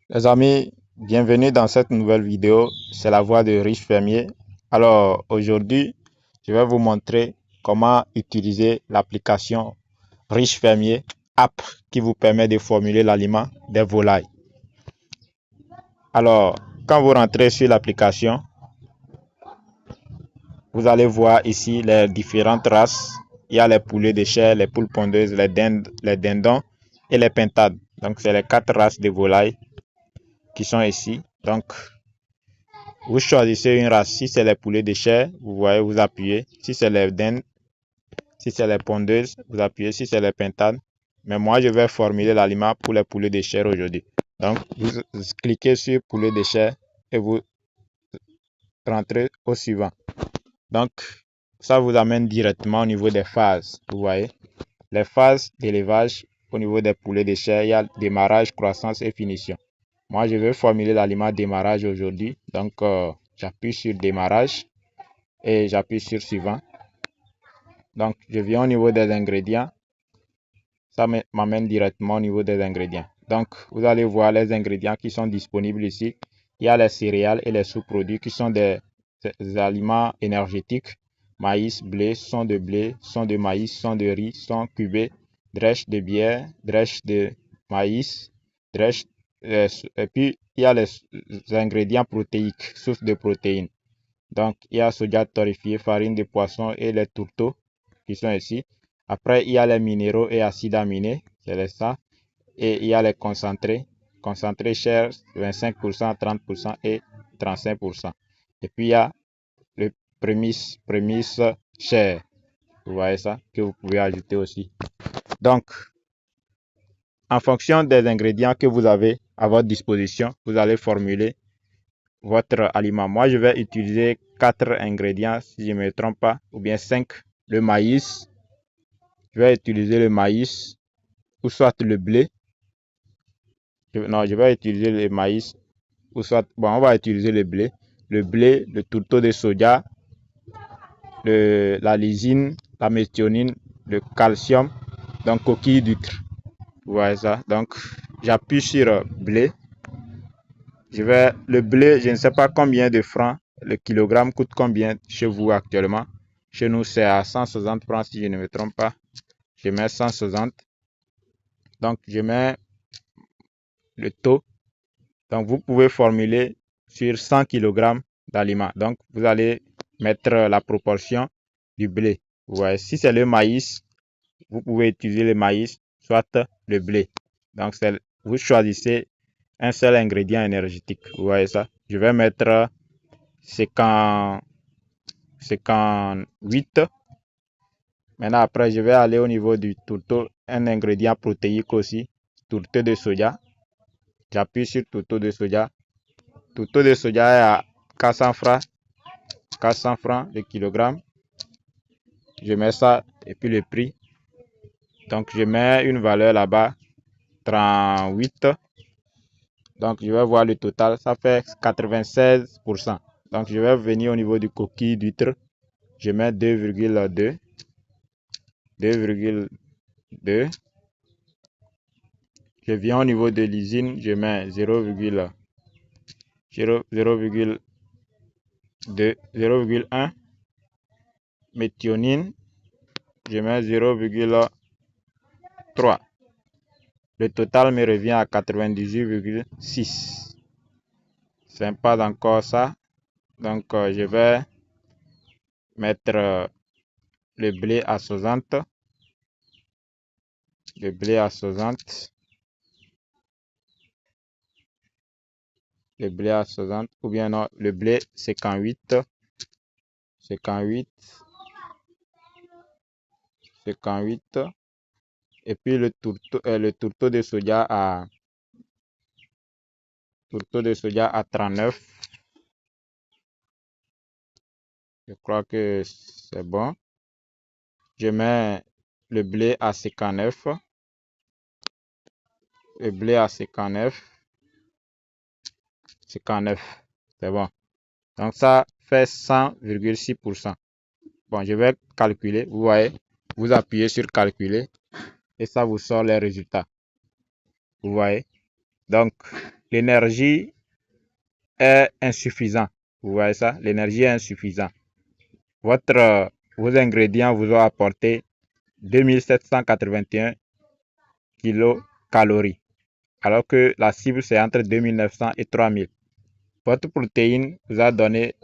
Les amis, bienvenue dans cette nouvelle vidéo, c'est la voix de Riche Fermier. Alors aujourd'hui, je vais vous montrer comment utiliser l'application Riche Fermier App qui vous permet de formuler l'aliment des volailles. Alors, quand vous rentrez sur l'application, vous allez voir ici les différentes races. Il y a les poulets de chair, les poules pondeuses, les dindons et les pintades. Donc c'est les 4 races de volailles qui sont ici. Donc vous choisissez une race. Si c'est les poulets de chair, vous voyez, vous appuyez. Si c'est les dindes, si c'est les pondeuses, vous appuyez. Si c'est les pintades. Mais moi, je vais formuler l'aliment pour les poulets de chair aujourd'hui. Donc, vous cliquez sur poulet de chair et vous rentrez au suivant. Donc, ça vous amène directement au niveau des phases. Vous voyez, les phases d'élevage au niveau des poulets de chair, il y a démarrage, croissance et finition. Moi, je vais formuler l'aliment démarrage aujourd'hui. Donc, j'appuie sur démarrage et j'appuie sur suivant. Donc, je viens au niveau des ingrédients. Ça m'amène directement au niveau des ingrédients. Donc, vous allez voir les ingrédients qui sont disponibles ici. Il y a les céréales et les sous-produits qui sont des aliments énergétiques. Maïs, blé, son de blé, son de maïs, son de riz, son cubé, drèche de bière, drèche de maïs, drèche, et puis il y a les ingrédients protéiques, sources de protéines. Donc, il y a soja torréfié, farine de poisson et les tourteaux qui sont ici. Après, il y a les minéraux et acides aminés, c'est ça. Et il y a les concentrés. Concentrés chers, 25%, 30% et 35%. Et puis, il y a le prémisse cher. Vous voyez ça, que vous pouvez ajouter aussi. Donc, en fonction des ingrédients que vous avez à votre disposition, vous allez formuler votre aliment. Moi, je vais utiliser 4 ingrédients, si je ne me trompe pas, ou bien 5. Le maïs, je vais utiliser le maïs, ou soit le blé. Non, je vais utiliser le maïs, ou soit, bon, on va utiliser le blé, le tourteau de soja, la lysine, la méthionine, le calcium, donc coquille d'huître. Vous voyez ça? Donc, j'appuie sur blé. Le blé, je ne sais pas combien de francs, le kilogramme coûte combien chez vous actuellement. Chez nous, c'est à 160 francs si je ne me trompe pas. Je mets 160. Donc, je mets le taux. Donc, vous pouvez formuler sur 100 kg d'aliments. Donc, vous allez mettre la proportion du blé. Vous voyez, si c'est le maïs, vous pouvez utiliser le maïs, soit le blé. Donc, vous choisissez un seul ingrédient énergétique. Vous voyez ça? Je vais mettre 58. Maintenant, après, je vais aller au niveau du tourteau, un ingrédient protéique aussi, tourteau de soja. J'appuie sur tourteau de soja. Tourteau de soja est à 400 francs, 400 francs le kilogramme. Je mets ça et puis le prix. Donc, je mets une valeur là-bas, 38. Donc, je vais voir le total, ça fait 96%. Donc, je vais venir au niveau du coquille d'huître. Je mets 2,2. 2,2. Je viens au niveau de l'usine, je mets 0,1. Méthionine, je mets 0,3. Le total me revient à 98,6. C'est pas encore ça. Donc, je vais mettre le blé à 60. Le blé à 60. Le blé à 60. Ou bien non, le blé 58. 58. 58. Et puis le tourteau de soja à 39. Je crois que c'est bon. Je mets le blé à 59. Le blé à 59. 59. C'est bon. Donc ça fait 100,6%. Bon, je vais calculer. Vous voyez, vous appuyez sur calculer et ça vous sort les résultats. Vous voyez. Donc, l'énergie est insuffisante. Vous voyez ça? L'énergie est insuffisante. Vos ingrédients vous ont apporté 2781 kilocalories, alors que la cible c'est entre 2900 et 3000. Votre protéine vous a donné,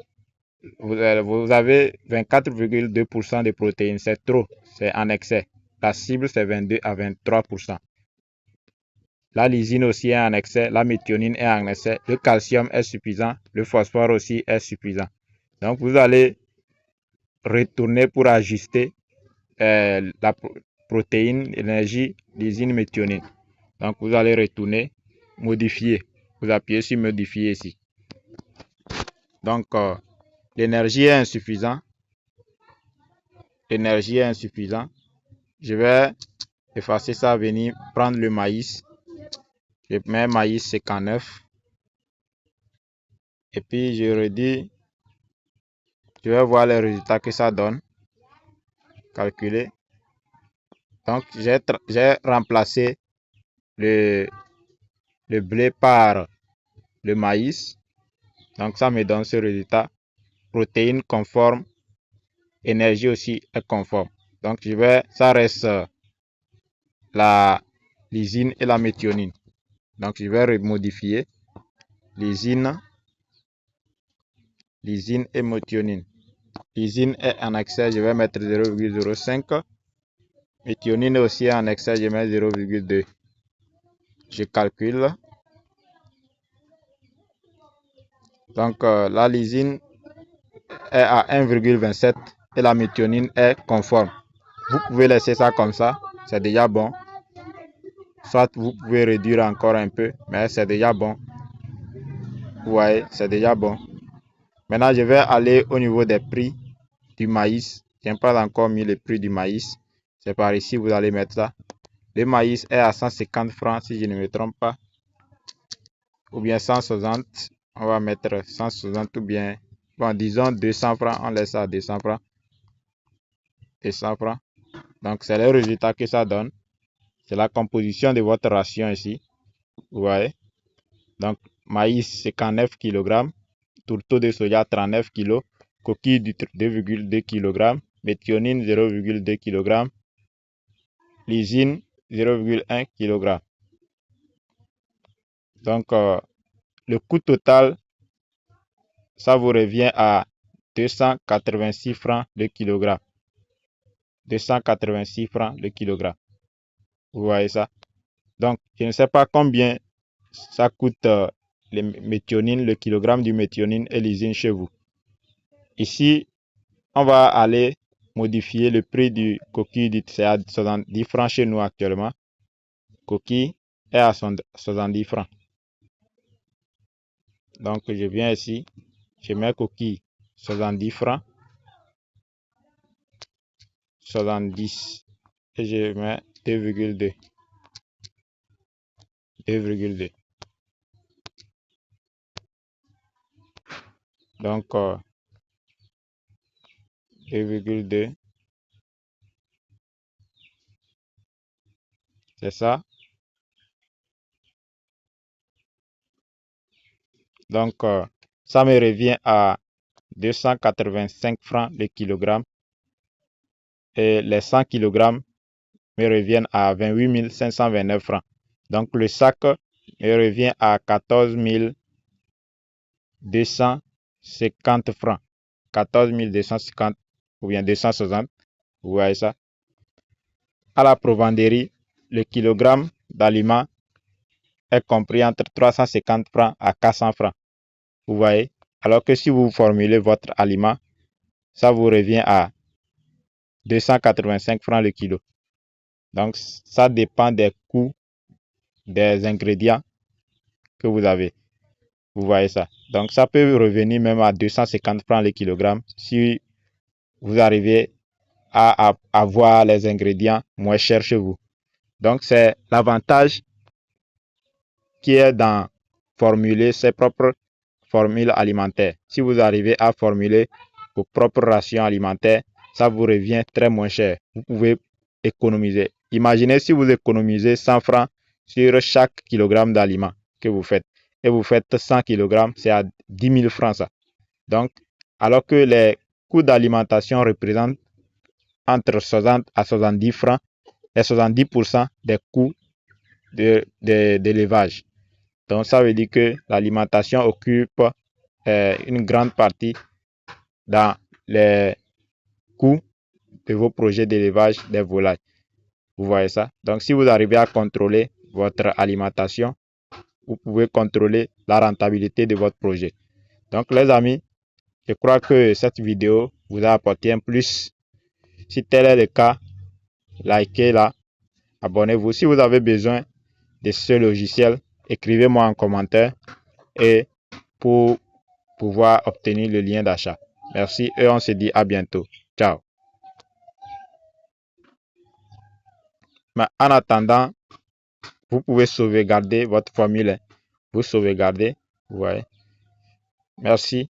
vous avez 24,2% de protéines, c'est trop, c'est en excès. La cible c'est 22 à 23%. La lysine aussi est en excès, la méthionine est en excès, le calcium est suffisant, le phosphore aussi est suffisant. Donc vous allez retourner pour ajuster la protéine, l'énergie, lysine, méthionine. Donc vous allez retourner, modifier. Vous appuyez sur modifier ici. Donc l'énergie est insuffisante. L'énergie est insuffisante. Je vais effacer ça, venir prendre le maïs. Je mets maïs 59. Et puis je redis. Je vais voir les résultats que ça donne. Calculer. Donc j'ai remplacé le blé par le maïs. Donc ça me donne ce résultat. Protéines conformes. Énergie aussi est conforme. Donc ça reste la lysine et la méthionine. Donc je vais remodifier lysine et méthionine. Lysine est en excès, je vais mettre 0,05. Méthionine aussi est en excès, je mets 0,2. Je calcule. Donc la lysine est à 1,27 et la méthionine est conforme. Vous pouvez laisser ça comme ça, c'est déjà bon. Soit vous pouvez réduire encore un peu, mais c'est déjà bon. Vous voyez, c'est déjà bon. Maintenant, je vais aller au niveau des prix du maïs. Je n'ai pas encore mis le prix du maïs. C'est par ici, vous allez mettre ça. Le maïs est à 150 francs, si je ne me trompe pas. Ou bien 160. On va mettre 160 ou bien, bon, disons 200 francs. On laisse ça à 200 francs. 200 francs. Donc, c'est le résultat que ça donne. C'est la composition de votre ration ici. Vous voyez. Donc, maïs 59 kg. Tourteau de soja 39 kg. Coquille d'huître 2,2 kg. Méthionine 0,2 kg. Lysine 0,1 kg. Donc, le coût total, ça vous revient à 286 francs le kilogramme. 286 francs le kilogramme. Vous voyez ça? Donc, je ne sais pas combien ça coûte les méthionines, le kilogramme du méthionine et lysine chez vous. Ici, on va aller modifier le prix du coquille d'huître. C'est à 70 francs chez nous actuellement. Coquille est à 70 francs. Donc, je viens ici, je mets coquille 70 francs. 70 et je mets 2,2. 2,2. Donc, 2,2. C'est ça. Donc, ça me revient à 285 francs le kilogramme. Et les 100 kg me reviennent à 28 529 francs. Donc, le sac me revient à 14 250 francs. 14 250 ou bien 260. Vous voyez ça? À la provenderie, le kilogramme d'aliments est compris entre 350 francs à 400 francs. Vous voyez? Alors que si vous formulez votre aliment, ça vous revient à 285 francs le kilo. Donc, ça dépend des coûts des ingrédients que vous avez. Vous voyez ça? Donc, ça peut revenir même à 250 francs le kilogramme si vous arrivez à avoir les ingrédients moins chers chez vous. Donc, c'est l'avantage qui est dans formuler ses propres formules alimentaires. Si vous arrivez à formuler vos propres rations alimentaires, ça vous revient très moins cher. Vous pouvez économiser. Imaginez si vous économisez 100 francs sur chaque kilogramme d'aliments que vous faites. et vous faites 100 kg, c'est à 10 000 francs ça. Donc, alors que les coûts d'alimentation représentent entre 60 à 70 francs et 70% des coûts d'élevage. Donc, ça veut dire que l'alimentation occupe une grande partie dans les coûts de vos projets d'élevage des volailles. Vous voyez ça? Donc, si vous arrivez à contrôler votre alimentation, vous pouvez contrôler la rentabilité de votre projet. Donc, les amis, je crois que cette vidéo vous a apporté un plus. Si tel est le cas, likez-la, abonnez-vous. Si vous avez besoin de ce logiciel, écrivez-moi en commentaire et pour pouvoir obtenir le lien d'achat. Merci et on se dit à bientôt. Ciao. Mais en attendant, vous pouvez sauvegarder votre formule. Vous sauvegardez, vous voyez. Merci.